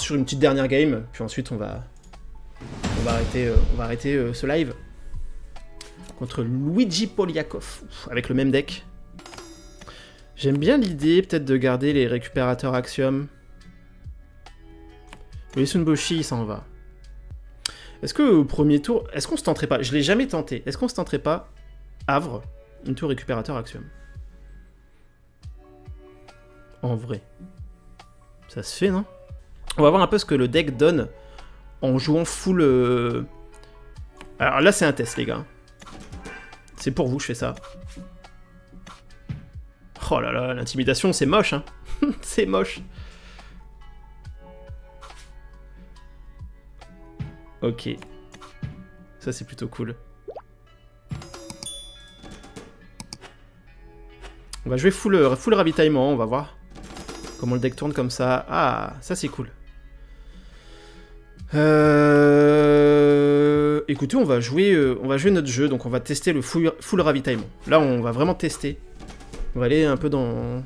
part sur une petite dernière game, puis ensuite on va arrêter ce live. Contre Luigi Poliakov, avec le même deck. J'aime bien l'idée peut-être de garder les récupérateurs Axiom. Le Sunboshi, il s'en va. Est-ce que au premier tour, est-ce qu'on se tenterait pas, je l'ai jamais tenté, est-ce qu'on se tenterait pas Havre, une tour récupérateur Axiom? En vrai. Ça se fait, non? On va voir un peu ce que le deck donne en jouant full... Alors là, c'est un test, les gars. C'est pour vous, je fais ça. Oh là là, l'intimidation, c'est moche, hein. C'est moche. Ok. Ça, c'est plutôt cool. On va jouer full ravitaillement, on va voir comment le deck tourne comme ça. Ah, ça, c'est cool. Écoutez, on va jouer notre jeu, donc on va tester le full ravitaillement. Là, on va vraiment tester. On va aller un peu dans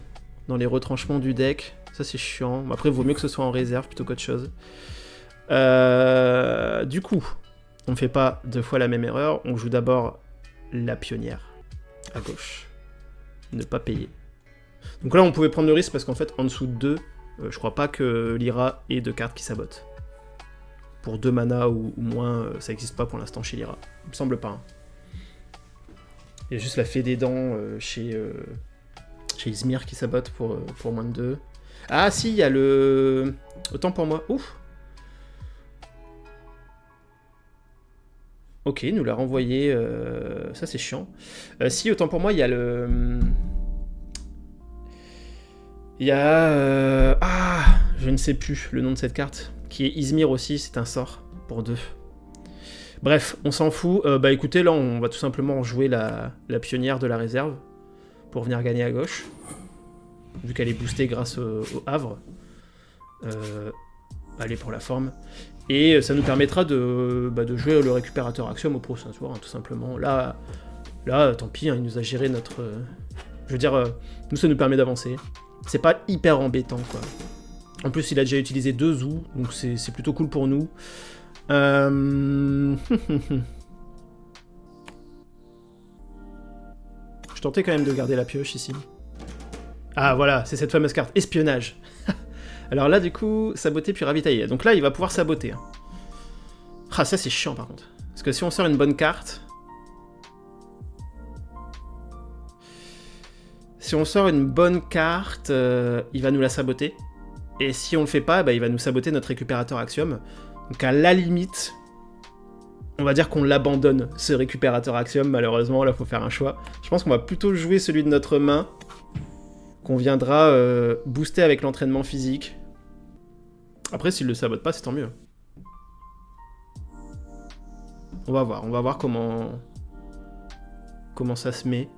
les retranchements du deck. Ça, c'est chiant. Après, il vaut mieux que ce soit en réserve plutôt qu'autre chose. Du coup, on ne fait pas deux fois la même erreur. On joue d'abord la pionnière à gauche. Ne pas payer. Donc là, on pouvait prendre le risque parce qu'en fait, en dessous de 2, je crois pas que Lyra ait 2 cartes qui sabotent. Pour 2 mana ou moins, ça n'existe pas pour l'instant chez Lyra. Il me semble pas. Hein. Il y a juste la fée des dents chez Izmir qui sabote pour moins de 2. Ah si, il y a le... Autant pour moi. Ouf. Ok, nous l'a renvoyé. Ça c'est chiant. Si, autant pour moi, il y a le... Il y a... je ne sais plus le nom de cette carte. Qui est Izmir aussi, c'est un sort pour 2. Bref, on s'en fout. Bah écoutez, là on va tout simplement jouer la pionnière de la réserve pour venir gagner à gauche. Vu qu'elle est boostée grâce au Havre. Allez pour la forme. Et ça nous permettra de jouer le récupérateur Axiom au prochain tour, hein, tout simplement. Là, tant pis, hein, il nous a géré notre... je veux dire, nous ça nous permet d'avancer. C'est pas hyper embêtant, quoi. En plus, il a déjà utilisé 2 zoos, donc c'est plutôt cool pour nous. Je tentais quand même de garder la pioche ici. Ah voilà, c'est cette fameuse carte, espionnage. Alors là, du coup, saboter puis ravitailler. Donc là, il va pouvoir saboter. Hein. Ah, ça c'est chiant par contre. Parce que si on sort une bonne carte... Si on sort une bonne carte, il va nous la saboter. Et si on le fait pas, bah, il va nous saboter notre récupérateur Axiom. Donc à la limite, on va dire qu'on l'abandonne, ce récupérateur Axiom, malheureusement, là faut faire un choix. Je pense qu'on va plutôt jouer celui de notre main, qu'on viendra booster avec l'entraînement physique. Après, s'il le sabote pas, c'est tant mieux. On va voir comment ça se met.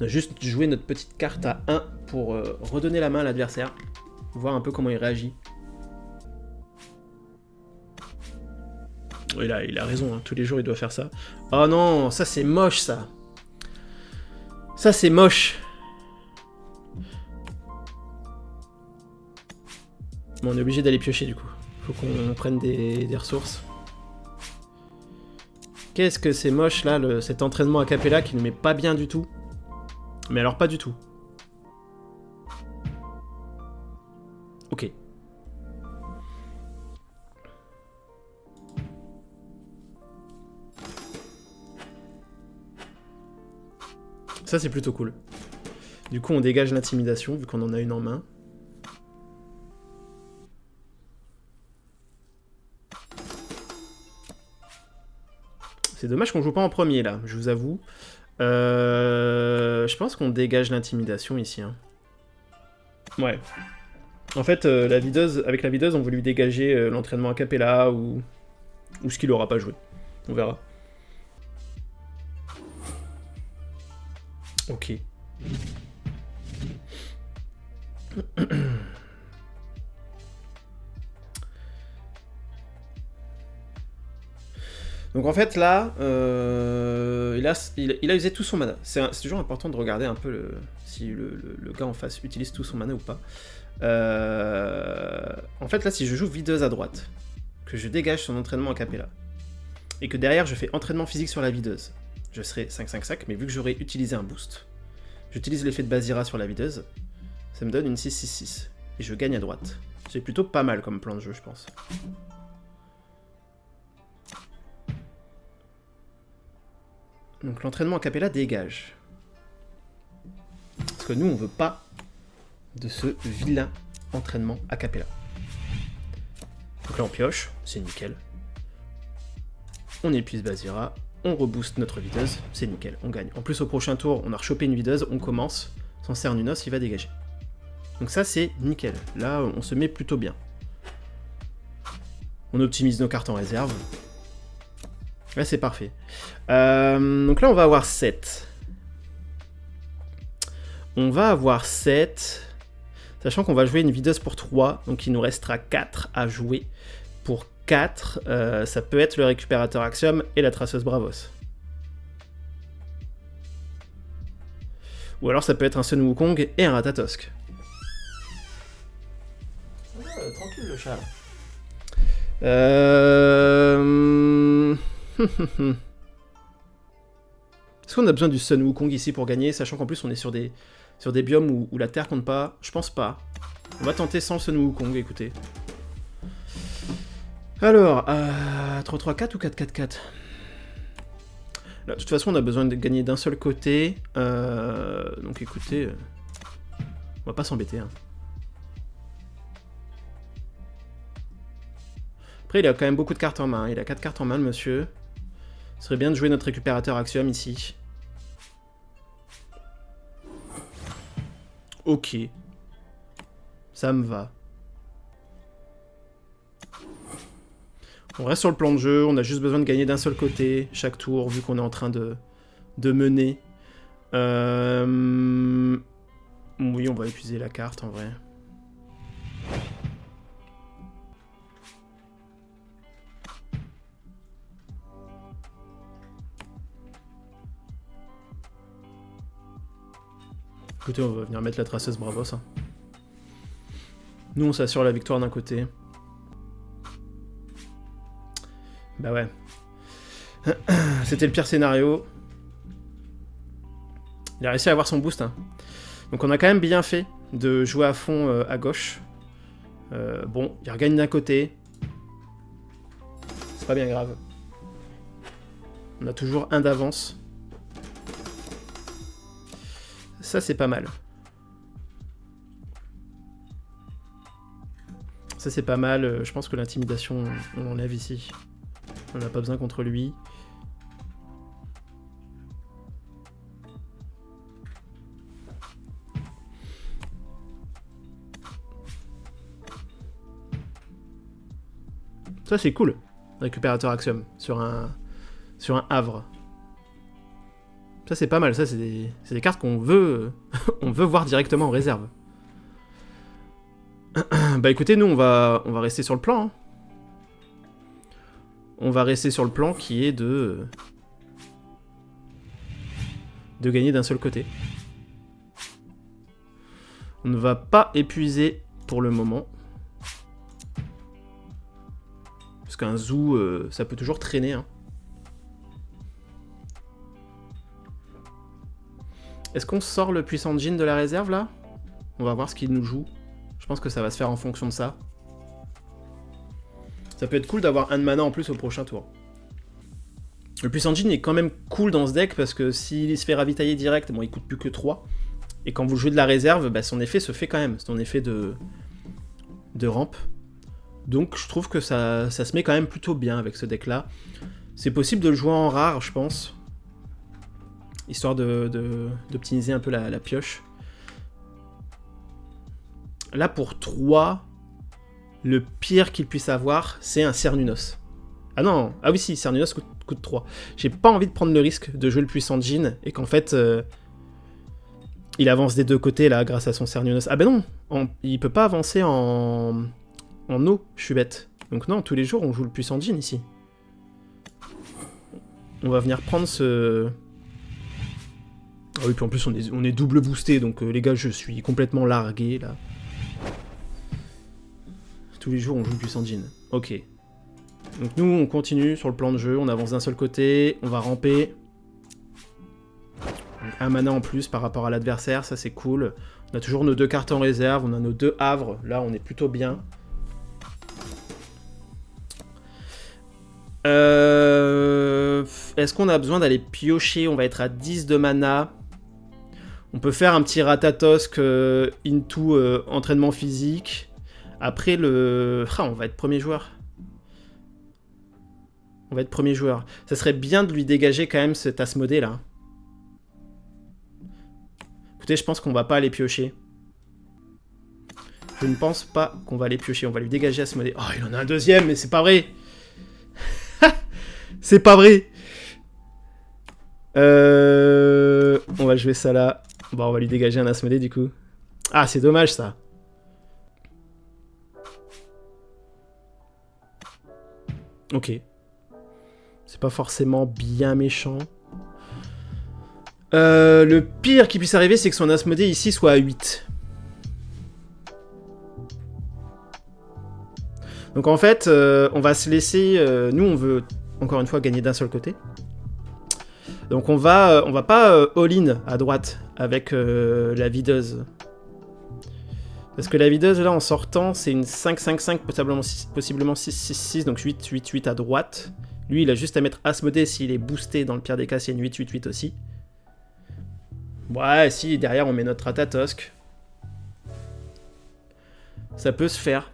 On a juste joué notre petite carte à 1 pour redonner la main à l'adversaire, voir un peu comment il réagit. Il a raison, hein. Tous les jours il doit faire ça. Oh non, ça c'est moche ça. Ça c'est moche. Bon, on est obligé d'aller piocher du coup. Faut qu'on prenne des ressources. Qu'est-ce que c'est moche là, cet entraînement a cappella qui ne met pas bien du tout. Mais alors pas du tout. Ok. Ça c'est plutôt cool. Du coup on dégage l'intimidation vu qu'on en a une en main. C'est dommage qu'on joue pas en premier là, je vous avoue. Je pense qu'on dégage l'intimidation ici. Hein. Ouais. En fait, avec la videuse, on veut lui dégager l'entraînement a cappella ou ce qu'il aura pas joué. On verra. Ok. Donc en fait là, il a usé tout son mana. C'est toujours important de regarder un peu si le gars en face utilise tout son mana ou pas. En fait là, si je joue videuse à droite, que je dégage son entraînement a cappella, et que derrière je fais entraînement physique sur la videuse, je serai 5-5-5, mais vu que j'aurais utilisé un boost, j'utilise l'effet de Basira sur la videuse, ça me donne une 6-6-6, et je gagne à droite. C'est plutôt pas mal comme plan de jeu, je pense. Donc l'entraînement a cappella dégage. Parce que nous, on veut pas de ce vilain entraînement a cappella. Donc là, on pioche, c'est nickel. On épuise Basira, on rebooste notre videuse, c'est nickel, on gagne. En plus, au prochain tour, on a rechopé une videuse, on commence, son Cernunnos, il va dégager. Donc ça, c'est nickel. Là, on se met plutôt bien. On optimise nos cartes en réserve. Là, c'est parfait. Donc là, on va avoir 7. On va avoir 7... Sachant qu'on va jouer une videuse pour 3, donc il nous restera 4 à jouer. Pour 4, ça peut être le récupérateur Axiom et la traceuse Bravos. Ou alors ça peut être un Sun Wukong et un Ratatosk. Tranquille le chat. Est-ce qu'on a besoin du Sun Wukong ici pour gagner, sachant qu'en plus on est sur des biomes où la terre compte pas? Je pense pas. On va tenter sans Sun Wukong, écoutez. Alors, 3-3-4 ou 4-4-4 ? Là, de toute façon, on a besoin de gagner d'un seul côté. Donc écoutez, on va pas s'embêter. Hein. Après, il a quand même beaucoup de cartes en main. Il a 4 cartes en main, le monsieur. Ce serait bien de jouer notre récupérateur Axiom ici. Ok. Ça me va. On reste sur le plan de jeu, on a juste besoin de gagner d'un seul côté, chaque tour, vu qu'on est en train de mener. Oui, on va épuiser la carte, en vrai. Écoutez, on va venir mettre la traceuse Bravos. Hein. Nous, on s'assure la victoire d'un côté. Bah ouais. C'était le pire scénario. Il a réussi à avoir son boost. Hein. Donc on a quand même bien fait de jouer à fond à gauche. Bon, il regagne d'un côté. C'est pas bien grave. On a toujours un d'avance. Ça, c'est pas mal. Ça, c'est pas mal. Je pense que l'intimidation, on l'enlève ici. On n'a pas besoin contre lui. Ça, c'est cool. Récupérateur Axiom sur un havre. Ça, c'est pas mal. Ça, c'est des cartes qu'on veut, on veut voir directement en réserve. Bah écoutez, nous, on va rester sur le plan. Hein. On va rester sur le plan qui est de gagner d'un seul côté. On ne va pas épuiser pour le moment. Parce qu'un zoo, ça peut toujours traîner. Hein. Est-ce qu'on sort le puissant Jin de la réserve, là? On va voir ce qu'il nous joue. Je pense que ça va se faire en fonction de ça. Ça peut être cool d'avoir un de mana en plus au prochain tour. Le puissant Jin est quand même cool dans ce deck, parce que s'il se fait ravitailler direct, bon, il coûte plus que 3. Et quand vous jouez de la réserve, bah, son effet se fait quand même. Son effet de rampe. Donc je trouve que ça se met quand même plutôt bien avec ce deck-là. C'est possible de le jouer en rare, je pense. Histoire d'optimiser un peu la pioche. Là, pour 3, le pire qu'il puisse avoir, c'est un Cernunnos. Ah non, ah oui si, Cernunnos coûte 3. J'ai pas envie de prendre le risque de jouer le puissant Jin, et qu'en fait, il avance des deux côtés, là, grâce à son Cernunnos. Ah ben non, il peut pas avancer en eau, je suis bête. Donc non, tous les jours, on joue le puissant Jin, ici. On va venir prendre ce... Ah oui, puis en plus on est double boosté, donc les gars, je suis complètement largué, là. Tous les jours, on joue du Sanjin. Ok. Donc nous, on continue sur le plan de jeu, on avance d'un seul côté, on va ramper. Donc, un mana en plus par rapport à l'adversaire, ça c'est cool. On a toujours nos 2 cartes en réserve, on a nos 2 havres, là on est plutôt bien. Est-ce qu'on a besoin d'aller piocher? On va être à 10 de mana. On peut faire un petit Ratatosk into entraînement physique. Après le... Ah, on va être premier joueur. On va être premier joueur. Ça serait bien de lui dégager quand même cet Asmodée là. Écoutez, je pense qu'on va pas aller piocher. Je ne pense pas qu'on va aller piocher. On va lui dégager Asmodée. Oh, il en a un deuxième, mais c'est pas vrai. C'est pas vrai. On va jouer ça là. Bon, on va lui dégager un Asmodée du coup. Ah, c'est dommage ça. Ok. C'est pas forcément bien méchant. Le pire qui puisse arriver, c'est que son Asmodée ici soit à 8. Donc en fait, on va se laisser... nous, on veut, encore une fois, gagner d'un seul côté. Donc on va pas all-in à droite avec la videuse. Parce que la videuse, là, en sortant, c'est une 5-5-5, possiblement 6-6-6, donc 8-8-8 à droite. Lui, il a juste à mettre Asmodée s'il est boosté. Dans le pire des cas, c'est une 8-8-8 aussi. Ouais, si, derrière, on met notre Ratatosk. Ça peut se faire.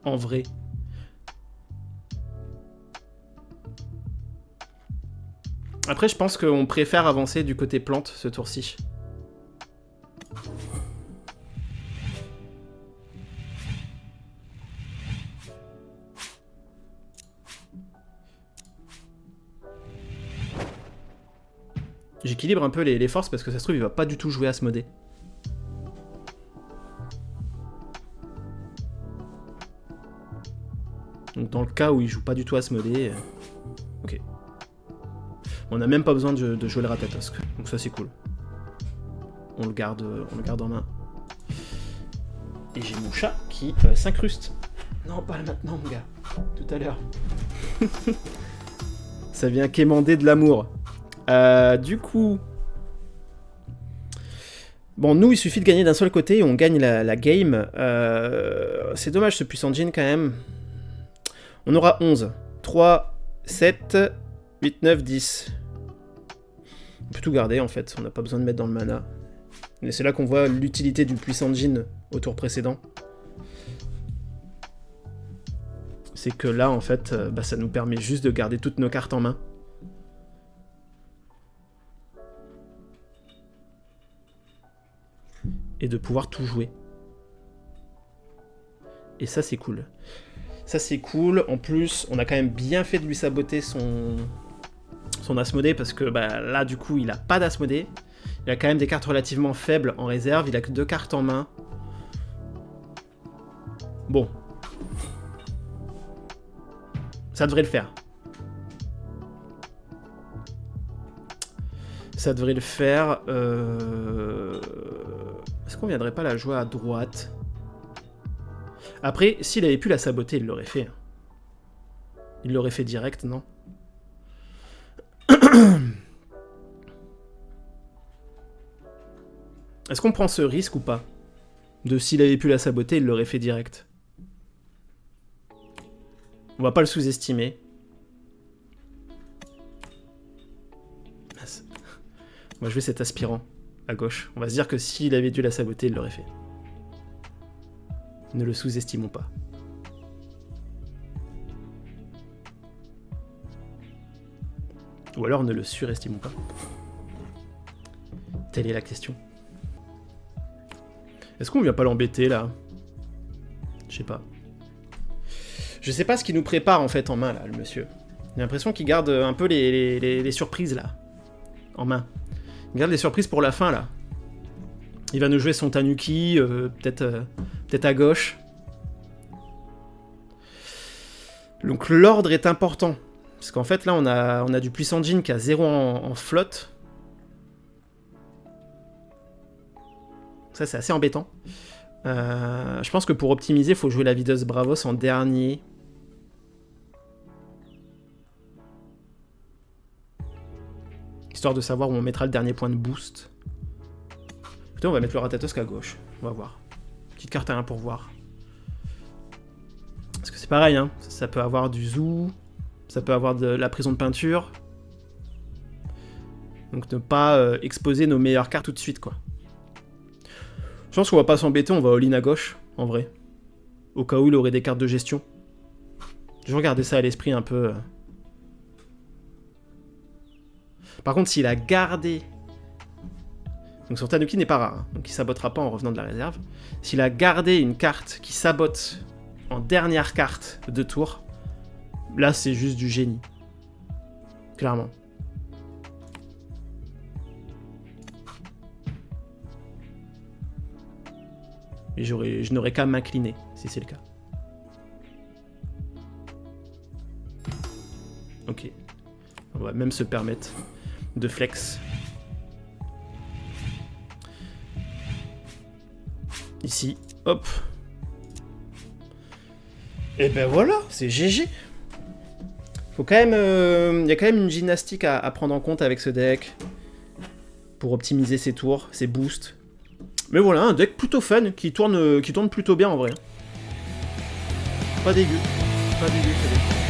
En vrai. Après, je pense qu'on préfère avancer du côté plante, ce tour-ci. J'équilibre un peu les forces parce que ça se trouve, il va pas du tout jouer Asmodée. Donc dans le cas où il joue pas du tout Asmodée... Ok. On n'a même pas besoin de jouer le Ratatosk. Donc ça c'est cool. On le garde en main. Et j'ai mon chat qui s'incruste. Non, pas maintenant mon gars. Tout à l'heure. Ça vient quémander de l'amour. Du coup... Bon, nous, il suffit de gagner d'un seul côté et on gagne la game. C'est dommage ce puissant Jin quand même. On aura 11. 3, 7, 8, 9, 10. On peut tout garder en fait, on n'a pas besoin de mettre dans le mana. Et c'est là qu'on voit l'utilité du puissant Jin au tour précédent. C'est que là en fait, ça nous permet juste de garder toutes nos cartes en main. Et de pouvoir tout jouer. Et ça c'est cool. Ça c'est cool, en plus on a quand même bien fait de lui saboter son Asmodée parce que là du coup il a pas d'Asmodée. Il a quand même des cartes relativement faibles en réserve, il a que 2 cartes en main. Bon. Ça devrait le faire. Ça devrait le faire. Est-ce qu'on viendrait pas la jouer à droite? Après, s'il avait pu la saboter, il l'aurait fait. Il l'aurait fait direct, non? Est-ce qu'on prend ce risque ou pas? De s'il avait pu la saboter, il l'aurait fait direct. On va pas le sous-estimer. On va jouer cet aspirant à gauche. On va se dire que s'il avait dû la saboter, il l'aurait fait. Ne le sous-estimons pas. Ou alors ne le surestimons pas. Telle est la question. Est-ce qu'on vient pas l'embêter là? Je sais pas. Je sais pas ce qu'il nous prépare en fait en main là, le monsieur. J'ai l'impression qu'il garde un peu les surprises là. En main. Il garde les surprises pour la fin là. Il va nous jouer son Tanuki, peut-être à gauche. Donc l'ordre est important. Parce qu'en fait, là, on a du puissant Jin qui a 0 en flotte. Ça, c'est assez embêtant. Je pense que pour optimiser, il faut jouer la videuse Bravos en dernier. Histoire de savoir où on mettra le dernier point de boost. Écoutez, on va mettre le Ratatosk à gauche. On va voir. Petite carte à 1 pour voir. Parce que c'est pareil, hein. Ça peut avoir du zoo. Ça peut avoir de la prison de peinture. Donc ne pas exposer nos meilleures cartes tout de suite, quoi. Je pense qu'on va pas s'embêter, on va all-in à gauche, en vrai. Au cas où il aurait des cartes de gestion. Je vais garder ça à l'esprit un peu. Par contre, s'il a gardé... Donc son Tanuki n'est pas rare, hein, donc il sabotera pas en revenant de la réserve. S'il a gardé une carte qui sabote en dernière carte de tour, là c'est juste du génie. Clairement. Et je n'aurais qu'à m'incliner, si c'est le cas. Ok. On va même se permettre de flex. Ici, hop. Et ben voilà, c'est GG. Faut quand même, y a quand même une gymnastique à prendre en compte avec ce deck. Pour optimiser ses tours, ses boosts. Mais voilà, un deck plutôt fun, qui tourne plutôt bien en vrai. Pas dégueu. Pas dégueu ce deck.